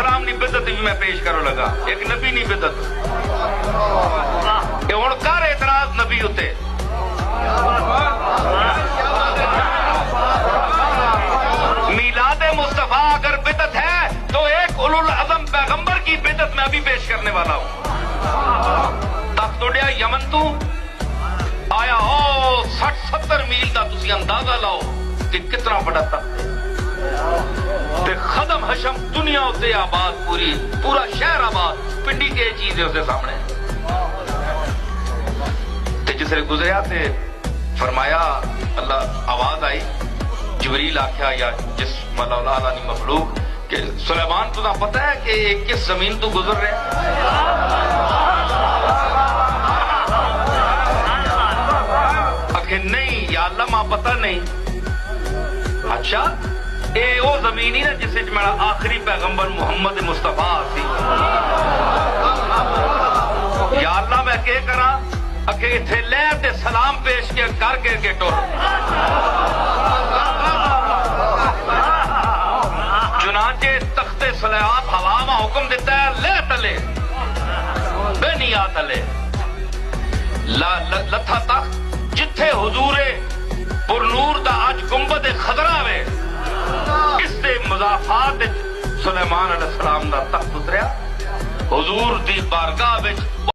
السلام کی بدت بھی میں پیش کرو لگا، ایک نبی نہیں بدت یہ ہوں کر اعتراض نبی اتنے میلاد مصطفیٰ اگر بدت ہے تو ایک اولو العزم پیغمبر کی بدت میں ابھی پیش کرنے والا ہوں۔ تخت اڈیا یمن تو آیا ہو 60-70 میل کا تسی اندازہ لاؤ کہ کتنا بڑا تخت ہے تے ختم حشم دنیا اتنے آباد پورا شہر آباد پنڈی کے چیز ہے اسے سامنے تے جسے گزریا تے فرمایا اللہ آواز آئی جبریل آخیا یا جس مولا علی مخلوق کہ سلیمان تمہیں پتہ ہے کہ کس زمین تو گزر رہے ہیں؟ کہ نہیں یا اللہ ماں پتہ نہیں۔ اچھا اے او زمین ہی نا جس وچ میرا آخری پیغمبر محمد مصطفیٰ سی۔ یا اللہ میں کیا کراں کہ اتھے لے تے سلام پیش کر کے ٹر چنانچہ تخت سلیمان ہوا میں حکم دیتا ہے لے تلے بے نیا تلے لتھا تخت جتھے حضور پر نور دا آج گنبد خضرا وے اس دے مضافات سلیمان علیہ السلام دا تخت اتریا حضور دی بارگاہ وچ